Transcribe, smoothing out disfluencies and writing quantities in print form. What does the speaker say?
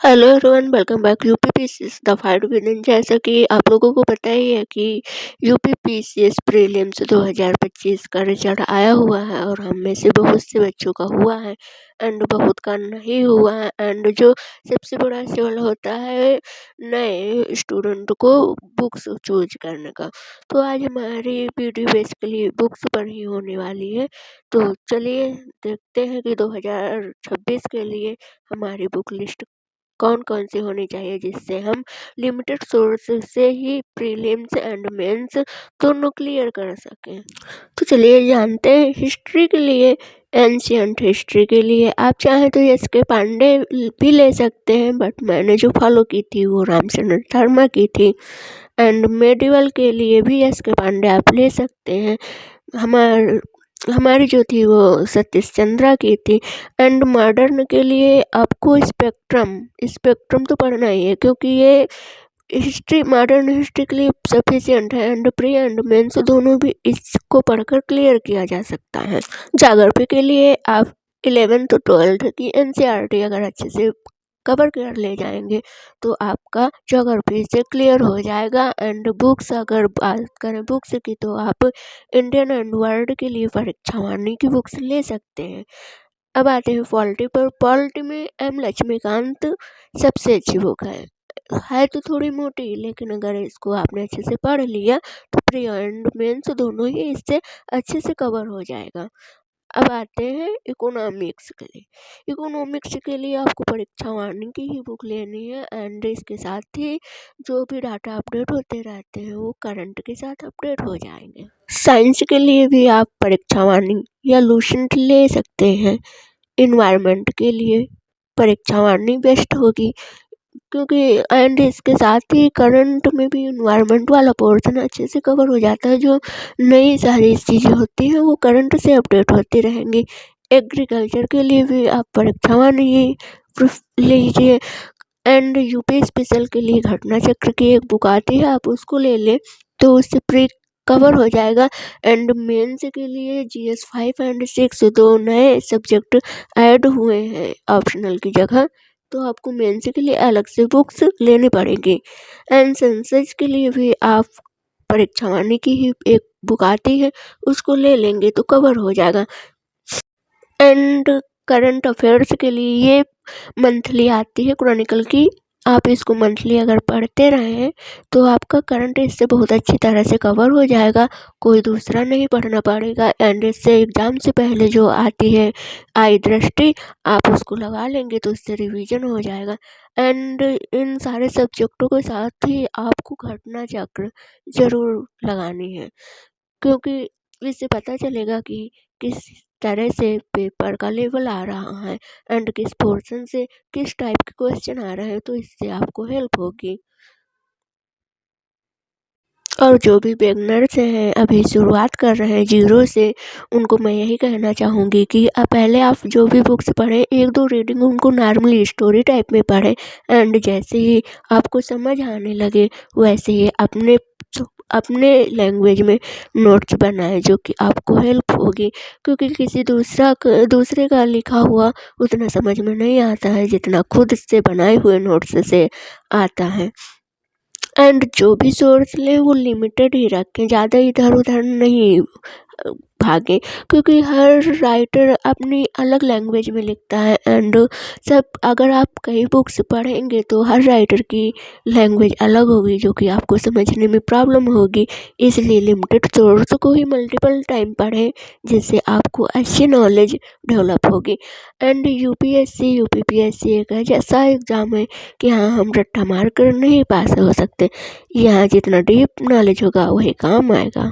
Hello everyone, welcome back. UPPCS the fight with in. जैसा कि आप लोगों को पता ही है कि यूपीपीसीएस प्रीलिम्स 2025 का रिजल्ट आया हुआ है और हम में से बहुत से बच्चों का हुआ है एंड बहुत का नहीं हुआ है। एंड जो सबसे बड़ा सवाल होता है नए स्टूडेंट को बुक्स चूज करने का, तो आज हमारी वीडियो बेसिकली बुक्स पर ही होने वाली है। तो चलिए देखते हैं कि 2026 के लिए हमारी बुक लिस्ट कौन कौन सी होनी चाहिए, जिससे हम लिमिटेड सोर्स से ही प्रीलिम्स एंड मेंस दोनों क्लियर कर सकें। तो चलिए जानते हैं हिस्ट्री के लिए। एंशियंट हिस्ट्री के लिए आप चाहें तो एस.के. पांडे भी ले सकते हैं, बट मैंने जो फॉलो की थी वो रामचंद्र शर्मा की थी। एंड मेडिवल के लिए भी एस.के. पांडे आप ले सकते हैं। हमारी जो थी वो सतीश चंद्रा की थी। एंड मॉडर्न के लिए आपको स्पेक्ट्रम तो पढ़ना ही है, क्योंकि ये हिस्ट्री मॉडर्न हिस्ट्री के लिए सफिशिएंट है। एंड प्री एंड मेंस दोनों भी इसको पढ़कर क्लियर किया जा सकता है। ज्योग्राफी के लिए आप 11th to 12th की एनसीईआरटी अगर अच्छे से कवर कर ले जाएंगे तो आपका ज्योग्राफी से क्लियर हो जाएगा। एंड बुक्स अगर बात करें बुक्स की, तो आप इंडियन एंड वर्ल्ड के लिए परीक्षा वाणी की बुक्स ले सकते हैं। अब आते हैं पॉलिटी पर। पॉलिटी में एम लक्ष्मीकांत सबसे अच्छी बुक है तो थोड़ी मोटी, लेकिन अगर इसको आपने अच्छे से पढ़ लिया तो प्री एंड मेंस दोनों ही इससे अच्छे से कवर हो जाएगा। अब आते हैं इकोनॉमिक्स के लिए। इकोनॉमिक्स के लिए आपको परीक्षा वाणी की ही बुक लेनी है। एंड इसके साथ ही जो भी डाटा अपडेट होते रहते हैं वो करंट के साथ अपडेट हो जाएंगे। साइंस के लिए भी आप परीक्षा वाणी या लूसेंट ले सकते हैं। इन्वायरमेंट के लिए परीक्षा वाणी बेस्ट होगी, क्योंकि एंड इसके साथ ही करंट में भी इन्वायरमेंट वाला पोर्शन अच्छे से कवर हो जाता है। जो नई सारी चीज़ें होती हैं वो करंट से अपडेट होती रहेंगी। एग्रीकल्चर के लिए भी आप परीक्षा वाणी लीजिए। एंड यूपी स्पेशल के लिए घटना चक्र की एक बुक आती है, आप उसको ले लें तो उससे प्री कवर हो जाएगा। एंड मेंस के लिए जीएस 5 एंड 6 दो नए सब्जेक्ट ऐड हुए हैं ऑप्शनल की जगह, तो आपको मेंस के लिए अलग से बुक्स लेनी पड़ेगी। एंड सेंसस के लिए भी आप परीक्षा वाणी की ही एक बुक आती है, उसको ले लेंगे तो कवर हो जाएगा। एंड करंट अफेयर्स के लिए ये मंथली आती है क्रॉनिकल की, आप इसको मंथली अगर पढ़ते रहें तो आपका करंट इससे बहुत अच्छी तरह से कवर हो जाएगा, कोई दूसरा नहीं पढ़ना पड़ेगा। एंड इससे एग्ज़ाम से पहले जो आती है आई दृष्टि, आप उसको लगा लेंगे तो उससे रिवीजन हो जाएगा। एंड इन सारे सब्जेक्टों के साथ ही आपको घटना चक्र ज़रूर लगानी है, क्योंकि इससे पता चलेगा कि किस तरह से पेपर का लेवल आ रहा है एंड किस पोर्शन से किस टाइप के क्वेश्चन आ रहे हैं, तो इससे आपको हेल्प होगी। और जो भी बिगनर्स हैं, अभी शुरुआत कर रहे हैं जीरो से, उनको मैं यही कहना चाहूँगी कि पहले आप जो भी बुक्स पढ़ें, एक दो रीडिंग उनको नॉर्मली स्टोरी टाइप में पढ़ें। एंड जैसे ही आपको समझ आने लगे वैसे ही अपने लैंग्वेज में नोट्स बनाएं, जो कि आपको हेल्प होगी, क्योंकि किसी दूसरे का लिखा हुआ उतना समझ में नहीं आता है जितना खुद से बनाए हुए नोट्स से आता है। एंड जो भी सोर्स लें वो लिमिटेड ही रखें, ज़्यादा इधर उधर नहीं भागें, क्योंकि हर राइटर अपनी अलग लैंग्वेज में लिखता है। एंड सब अगर आप कई बुक्स पढ़ेंगे तो हर राइटर की लैंग्वेज अलग होगी, जो कि आपको समझने में प्रॉब्लम होगी। इसलिए लिमिटेड सोर्स को ही मल्टीपल टाइम पढ़ें, जिससे आपको अच्छी नॉलेज डेवलप होगी। एंड यूपीएससी यूपीपीएससी एक ऐसा एग्ज़ाम है कि हाँ, हम रट्टा मार कर नहीं पास हो सकते। यहाँ जितना डीप नॉलेज होगा वही काम आएगा।